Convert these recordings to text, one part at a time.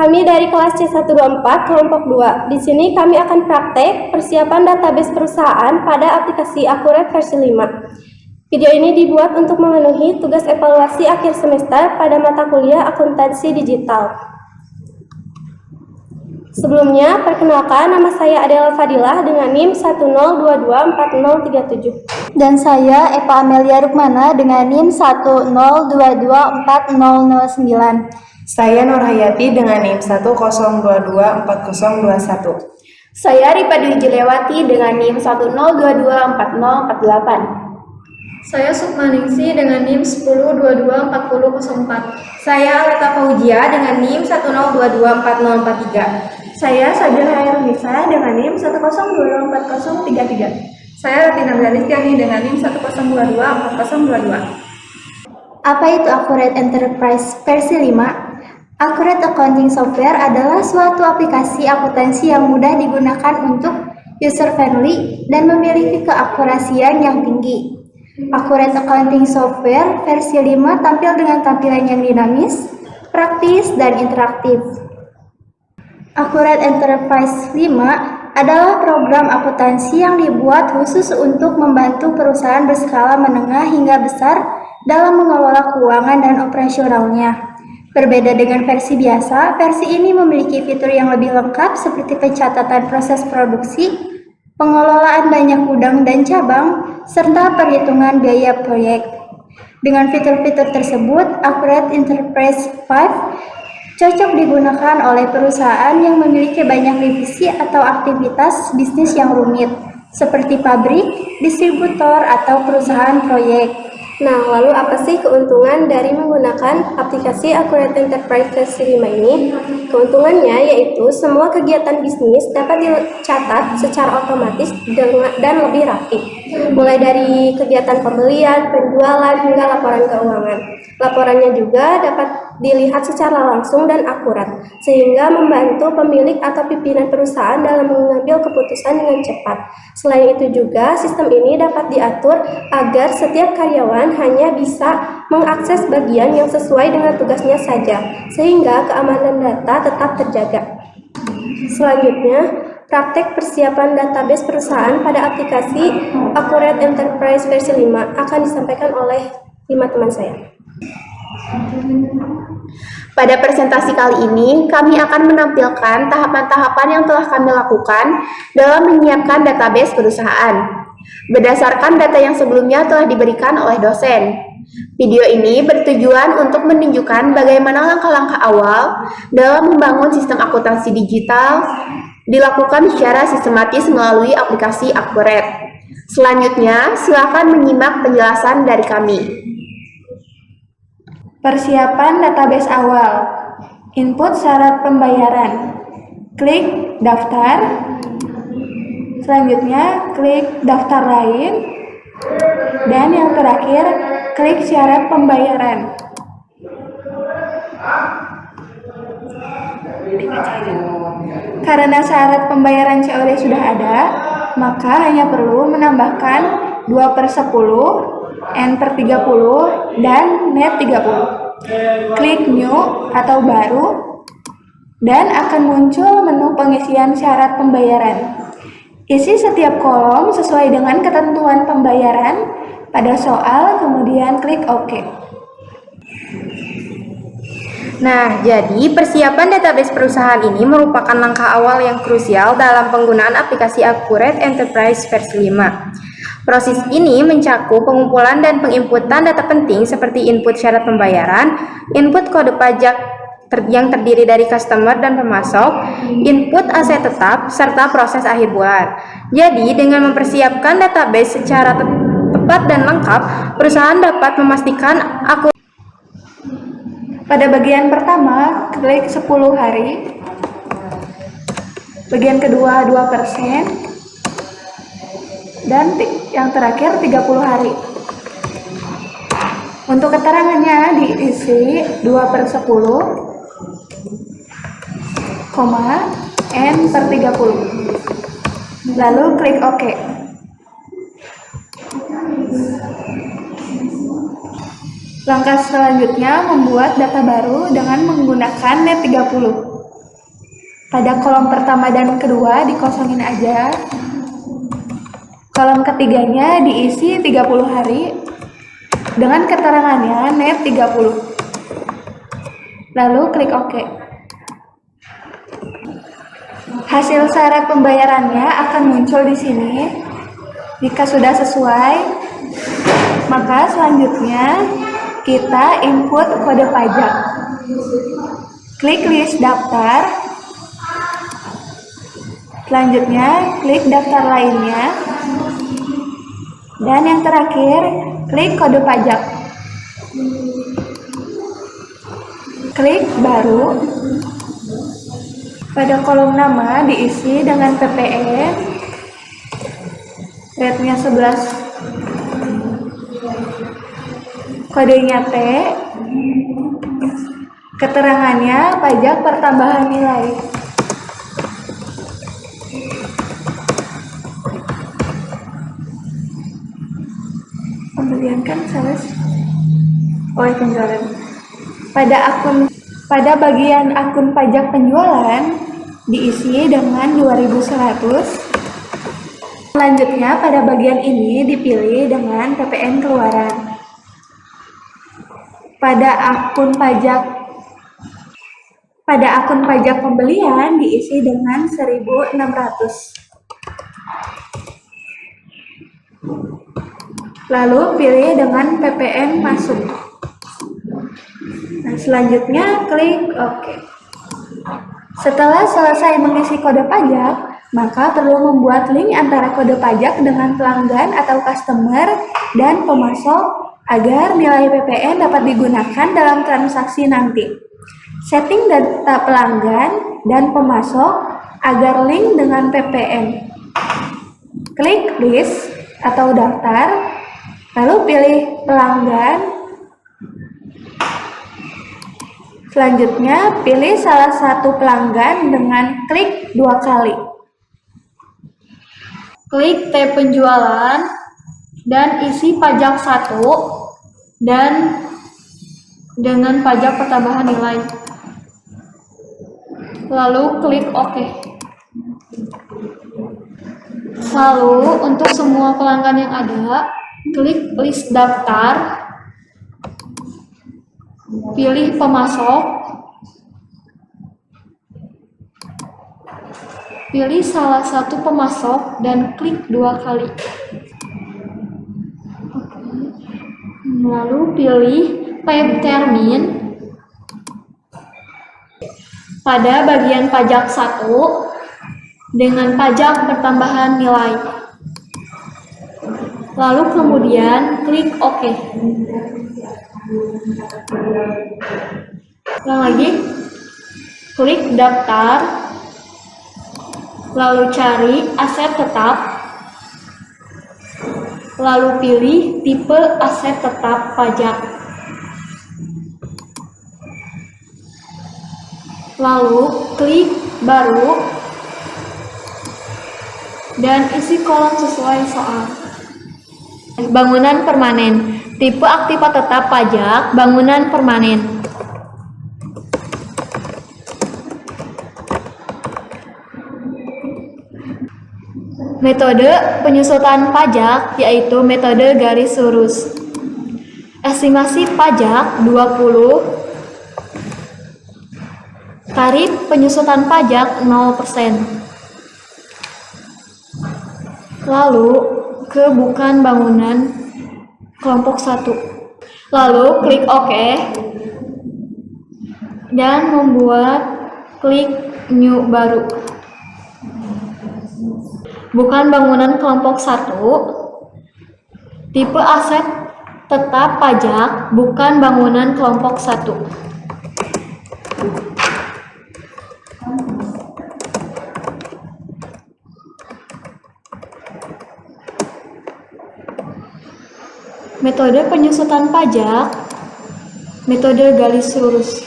Kami dari kelas C124 kelompok 2. Di sini kami akan praktek persiapan database perusahaan pada aplikasi Accurate versi 5. Video ini dibuat untuk memenuhi tugas evaluasi akhir semester pada mata kuliah akuntansi digital. Sebelumnya, perkenalkan, nama saya Adela Fadilah dengan NIM 10224037. Dan saya Eva Amelia Rukmana dengan NIM 10224009. Saya Nur Hayati dengan NIM 10224021. Saya Ripa Dwi Julewati dengan NIM 10224048. Saya Sukmaningsi dengan NIM 10224004. Saya Aleta Fauzia dengan NIM 10224043. Saya Sabila Hairunisa dengan NIM 10224033. Saya Ratina Galistiani dengan NIM 10224022. Apa itu Accurate Enterprise versi 5? Accurate Accounting Software adalah suatu aplikasi akuntansi yang mudah digunakan untuk user-friendly dan memiliki keakurasian yang tinggi. Accurate Accounting Software versi 5 tampil dengan tampilan yang dinamis, praktis, dan interaktif. Accurate Enterprise 5 adalah program akuntansi yang dibuat khusus untuk membantu perusahaan berskala menengah hingga besar dalam mengelola keuangan dan operasionalnya. Berbeda dengan versi biasa, versi ini memiliki fitur yang lebih lengkap seperti pencatatan proses produksi, pengelolaan banyak gudang dan cabang, serta perhitungan biaya proyek. Dengan fitur-fitur tersebut, Accurate Enterprise 5 cocok digunakan oleh perusahaan yang memiliki banyak divisi atau aktivitas bisnis yang rumit, seperti pabrik, distributor, atau perusahaan proyek. Nah, lalu apa sih keuntungan dari menggunakan aplikasi Accurate Enterprise versi 5 ini? Keuntungannya yaitu semua kegiatan bisnis dapat dicatat secara otomatis dan lebih rapi. Mulai dari kegiatan pembelian, penjualan, hingga laporan keuangan. Laporannya juga dapat dilihat secara langsung dan akurat, sehingga membantu pemilik atau pimpinan perusahaan dalam mengambil keputusan dengan cepat. Selain itu juga, sistem ini dapat diatur agar setiap karyawan hanya bisa mengakses bagian yang sesuai dengan tugasnya saja, sehingga keamanan data tetap terjaga. Selanjutnya, praktek persiapan database perusahaan pada aplikasi Accurate Enterprise versi 5 akan disampaikan oleh 5 teman saya. Pada presentasi kali ini, kami akan menampilkan tahapan-tahapan yang telah kami lakukan dalam menyiapkan database perusahaan. Berdasarkan data yang sebelumnya telah diberikan oleh dosen. Video ini bertujuan untuk menunjukkan bagaimana langkah-langkah awal dalam membangun sistem akuntansi digital dilakukan secara sistematis melalui aplikasi Accurate. Selanjutnya, silakan menyimak penjelasan dari kami. Persiapan database awal. Input syarat pembayaran. Klik daftar. Selanjutnya, klik daftar lain. Dan yang terakhir, klik syarat pembayaran. Karena syarat pembayaran COD sudah ada, maka hanya perlu menambahkan 2/10, N/30, dan net 30. Klik new atau baru, dan akan muncul menu pengisian syarat pembayaran. Isi setiap kolom sesuai dengan ketentuan pembayaran pada soal, kemudian klik OK. Nah, jadi persiapan database perusahaan ini merupakan langkah awal yang krusial dalam penggunaan aplikasi Accurate Enterprise versi 5. Proses ini mencakup pengumpulan dan penginputan data penting seperti input syarat pembayaran, input kode pajak yang terdiri dari customer dan pemasok, input aset tetap, serta proses akhir bulan. Jadi, dengan mempersiapkan database secara tepat dan lengkap, perusahaan dapat memastikan Pada bagian pertama, klik 10 hari. Bagian kedua 2%. Dan yang terakhir 30 hari. Untuk keterangannya diisi 2/10, N/30. Lalu klik OK. Langkah selanjutnya membuat data baru dengan menggunakan net 30. Pada kolom pertama dan kedua dikosongin aja. Kolom ketiganya diisi 30 hari dengan keterangannya net 30. Lalu klik OK. Hasil syarat pembayarannya akan muncul di sini. Jika sudah sesuai, maka selanjutnya kita input kode pajak. Klik list daftar. Selanjutnya, klik daftar lainnya. Dan yang terakhir, klik kode pajak. Klik baru. Pada kolom nama diisi dengan PPE. Rate-nya 11. Kodenya T. Keterangannya pajak pertambahan nilai. Pembelian kan sales. Penjualan. Pada bagian akun pajak penjualan diisi dengan 2100. Selanjutnya pada bagian ini dipilih dengan PPN keluaran. Pada akun pajak pembelian diisi dengan 1600. Lalu pilih dengan PPN masuk. Nah, selanjutnya klik OK. Setelah selesai mengisi kode pajak, maka perlu membuat link antara kode pajak dengan pelanggan atau customer dan pemasok agar nilai PPN dapat digunakan dalam transaksi nanti. Setting data pelanggan dan pemasok agar link dengan PPN. Klik list atau daftar. Lalu pilih pelanggan. Selanjutnya, pilih salah satu pelanggan dengan klik 2 kali. Klik tab penjualan dan isi pajak 1 dan dengan pajak pertambahan nilai. Lalu klik OK. Lalu untuk semua pelanggan yang ada, klik list daftar, pilih pemasok, pilih salah satu pemasok dan klik 2 kali. Lalu pilih pay termin. Pada bagian pajak 1 dengan pajak pertambahan nilai. Lalu kemudian klik OK. Ulang lagi, klik daftar, lalu cari aset tetap, lalu pilih tipe aset tetap pajak. Lalu klik baru dan isi kolom sesuai soal. Bangunan permanen. Tipe aktiva tetap pajak bangunan permanen. Metode penyusutan pajak yaitu metode garis lurus. Estimasi pajak 20. Tarif penyusutan pajak 0%. Lalu ke bukan bangunan kelompok 1. Lalu klik OK dan membuat klik new baru. Bukan bangunan kelompok 1. Tipe aset tetap pajak bukan bangunan kelompok 1. Metode penyusutan pajak, metode garis lurus.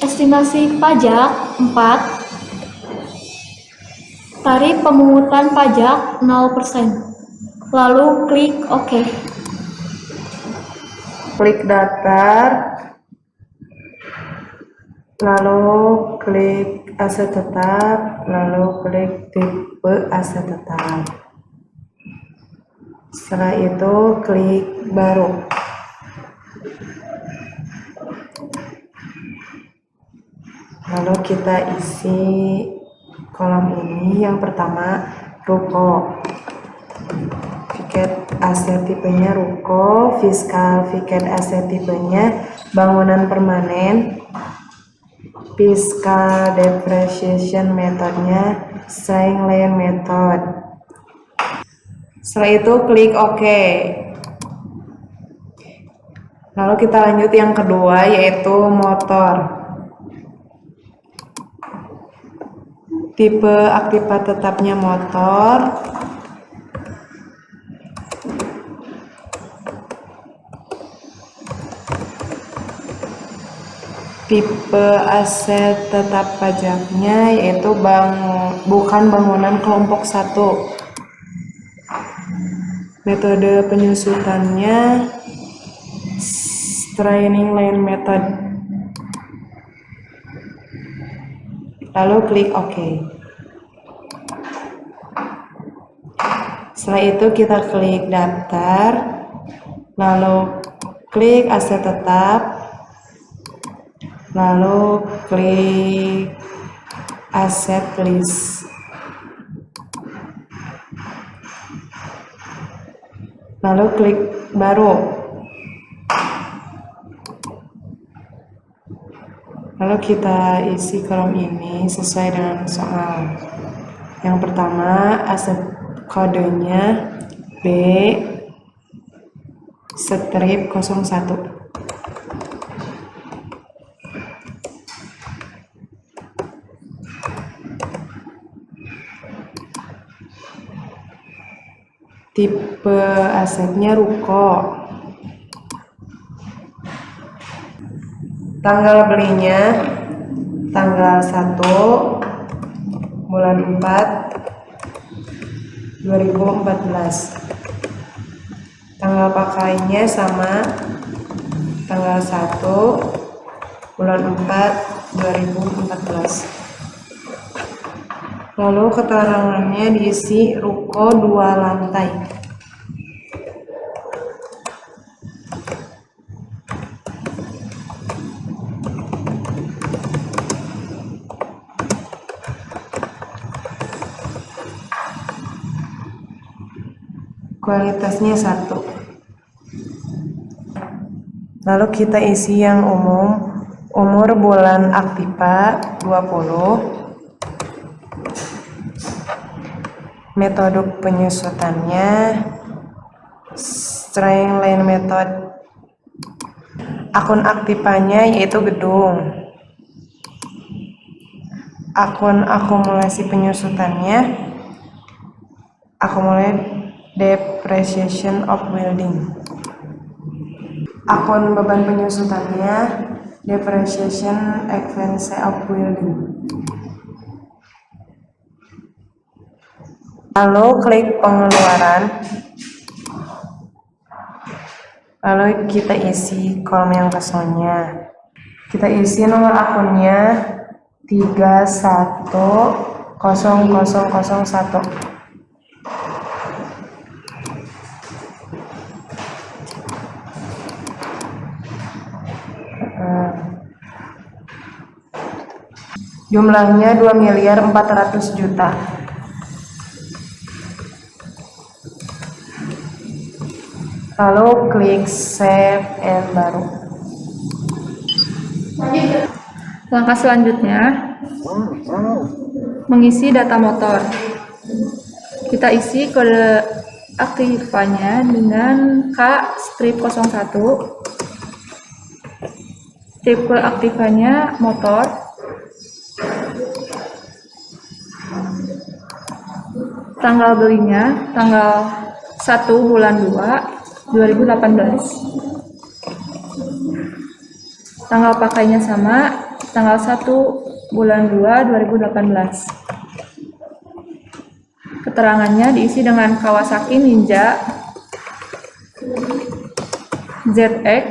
Estimasi pajak 4. Tarif pemungutan pajak 0%. Lalu klik OK. Klik daftar. lalu klik aset tetap, lalu klik tipe aset tetap. Setelah itu klik baru. Lalu kita isi kolom ini. Yang pertama, ruko. Tiket aset tipenya ruko, fiskal tiket aset tipenya bangunan permanen, fiskal depreciation metodenya straight line method. Setelah itu klik OK. Lalu kita lanjut yang kedua, yaitu motor. Tipe aktiva tetapnya motor. Tipe aset tetap pajaknya yaitu bukan bangunan kelompok 1. Metode penyusutannya straight line method. Lalu klik OK. Setelah itu kita klik daftar, lalu klik aset tetap, lalu klik aset list, lalu klik baru. Lalu kita isi kolom ini sesuai dengan soal. Yang pertama, aset kodenya B strip 01. Tipe asetnya ruko. Tanggal belinya tanggal 1 bulan 4 2014. Tanggal pakainya sama, tanggal 1 bulan 4 2014. Lalu keterangannya diisi ruko 2 lantai. Kualitasnya 1. Lalu kita isi yang umum. Umur bulan aktiva 20. Metode penyusutannya straight line method. Akun aktivanya yaitu gedung. Akun akumulasi penyusutannya accumulated depreciation of building. Akun beban penyusutannya depreciation expense of building. Lalu klik pengeluaran. Lalu kita isi kolom yang kosongnya. Kita isi nomor akunnya 310001. Jumlahnya 2.400.000.000. Lalu klik save and baru. Langkah selanjutnya, mengisi data motor. Kita isi kode aktivanya dengan K strip 01. Tipe aktivanya motor. Tanggal belinya tanggal 1 bulan 2 2018. Tanggal pakainya sama, tanggal 1 bulan 2 2018. Keterangannya diisi dengan Kawasaki Ninja ZX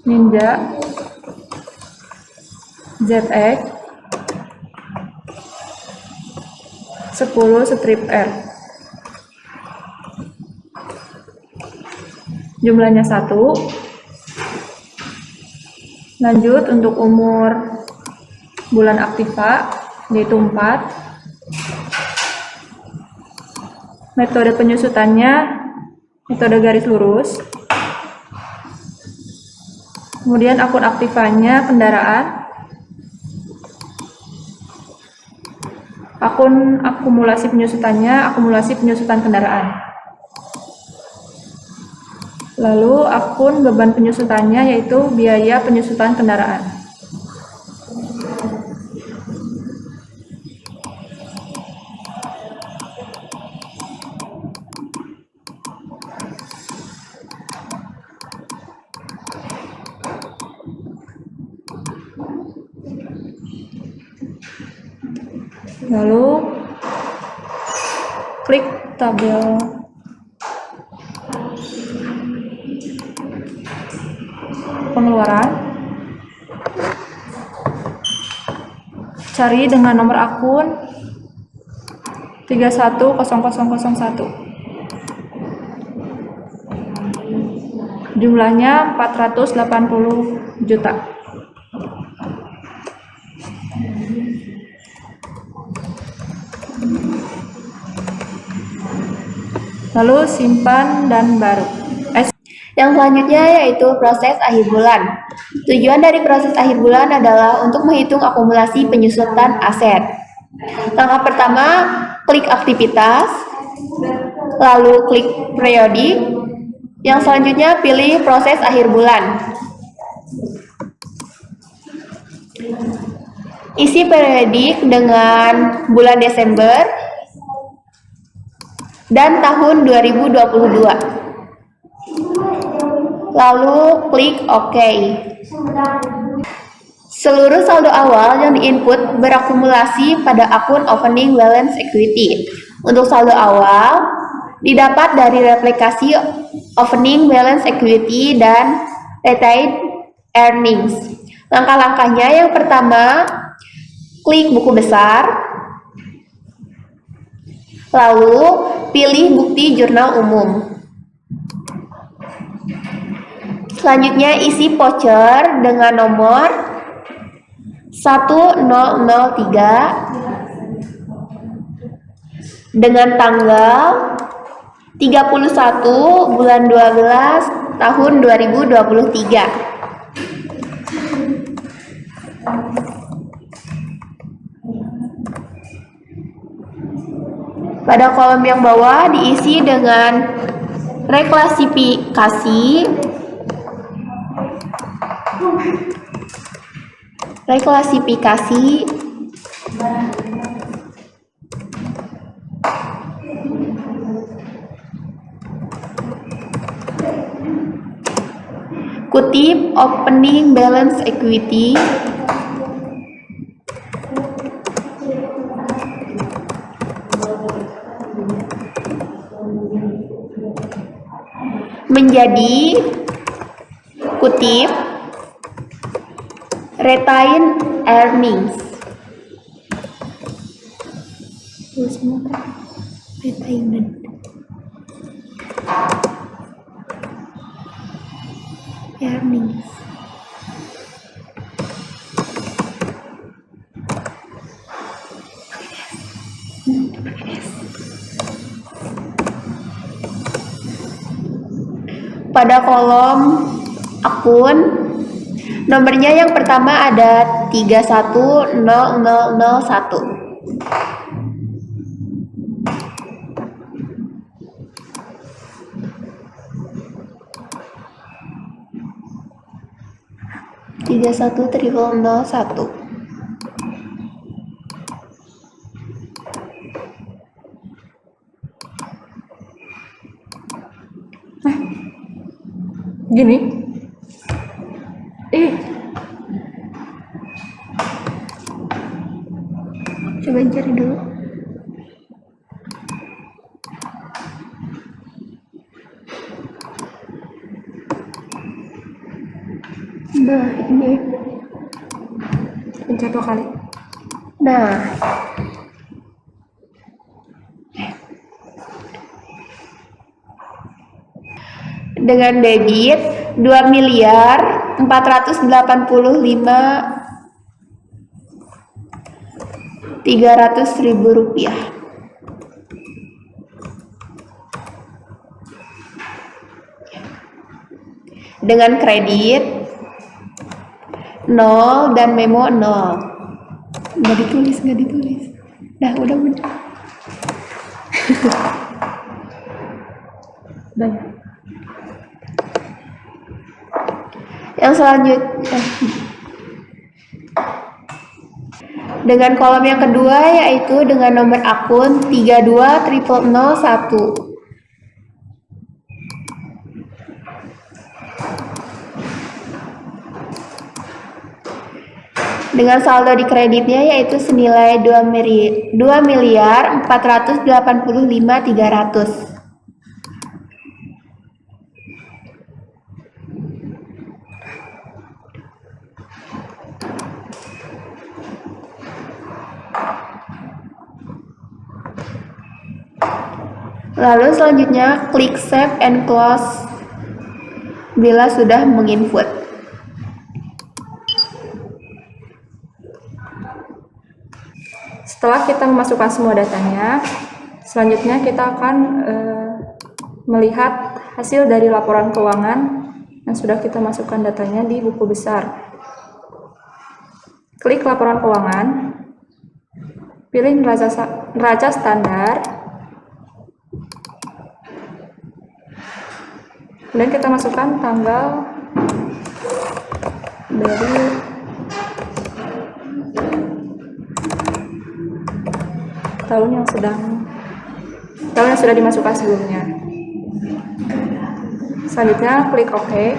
Ninja ZX 10 strip R. Jumlahnya 1. Lanjut untuk umur bulan aktiva yaitu 4. Metode penyusutannya metode garis lurus. Kemudian akun aktivanya kendaraan. Akun akumulasi penyusutannya akumulasi penyusutan kendaraan. Lalu akun beban penyusutannya yaitu biaya penyusutan kendaraan. Lalu klik tabel pengeluaran, cari dengan nomor akun 310001, jumlahnya 480 juta. Lalu simpan dan baru. Yang selanjutnya yaitu proses akhir bulan. Tujuan dari proses akhir bulan adalah untuk menghitung akumulasi penyusutan aset. Langkah pertama, klik aktivitas, lalu klik periodik. Yang selanjutnya pilih proses akhir bulan. Isi periodik dengan bulan Desember dan tahun 2022. Lalu klik OK. Seluruh saldo awal yang diinput berakumulasi pada akun opening balance equity. Untuk saldo awal didapat dari replikasi opening balance equity dan retained earnings. Langkah-langkahnya yang pertama, klik buku besar, lalu pilih bukti jurnal umum. Selanjutnya isi voucher dengan nomor 1003 dengan tanggal 31 bulan 12 tahun 2023. Pada kolom yang bawah diisi dengan reklasifikasi kutip opening balance equity menjadi kutip retained earnings. Retained earnings. Pada kolom akun, nomornya yang pertama ada 310001. Gini. Coba cari dulu. Nah, ini Pencet 2 kali. Nah, dengan debit 2.485.300.000 rupiah. Dengan kredit 0 dan memo 0. Nggak ditulis. Udah. Udah ya. Yang selanjutnya dengan kolom yang kedua yaitu dengan nomor akun 3200001. Dengan saldo di kreditnya yaitu senilai 2.485.300. Lalu selanjutnya klik save and close bila sudah menginput. Setelah kita memasukkan semua datanya, selanjutnya kita akan melihat hasil dari laporan keuangan yang sudah kita masukkan datanya di buku besar. Klik laporan keuangan, pilih neraca standar, kemudian kita masukkan tanggal dari tahun yang sudah dimasukkan sebelumnya. Selanjutnya klik OK.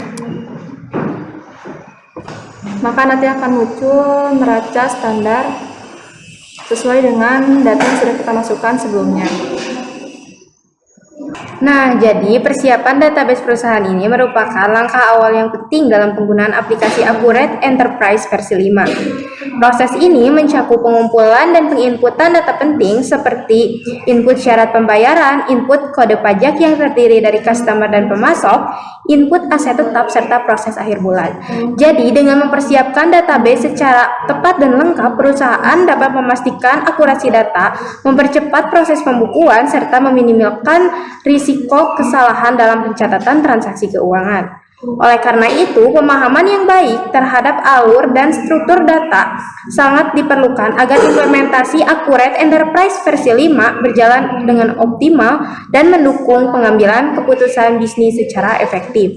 Maka nanti akan muncul neraca standar sesuai dengan data yang sudah kita masukkan sebelumnya. Nah, jadi persiapan database perusahaan ini merupakan langkah awal yang penting dalam penggunaan aplikasi Accurate Enterprise versi 5. Proses ini mencakup pengumpulan dan penginputan data penting seperti input syarat pembayaran, input kode pajak yang terdiri dari customer dan pemasok, input aset tetap, serta proses akhir bulan. Jadi, dengan mempersiapkan database secara tepat dan lengkap, perusahaan dapat memastikan akurasi data, mempercepat proses pembukuan, serta meminimalkan risiko kesalahan dalam pencatatan transaksi keuangan. Oleh karena itu, pemahaman yang baik terhadap alur dan struktur data sangat diperlukan agar implementasi Accurate Enterprise versi 5 berjalan dengan optimal dan mendukung pengambilan keputusan bisnis secara efektif.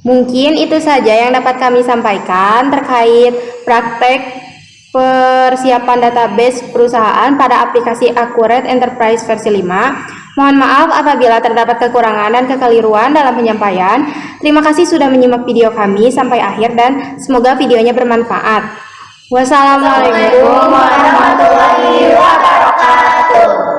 Mungkin itu saja yang dapat kami sampaikan terkait praktek persiapan database perusahaan pada aplikasi Accurate Enterprise versi 5. Mohon maaf apabila terdapat kekurangan dan kekeliruan dalam penyampaian. Terima kasih sudah menyimak video kami sampai akhir dan semoga videonya bermanfaat. Wassalamualaikum warahmatullahi wabarakatuh.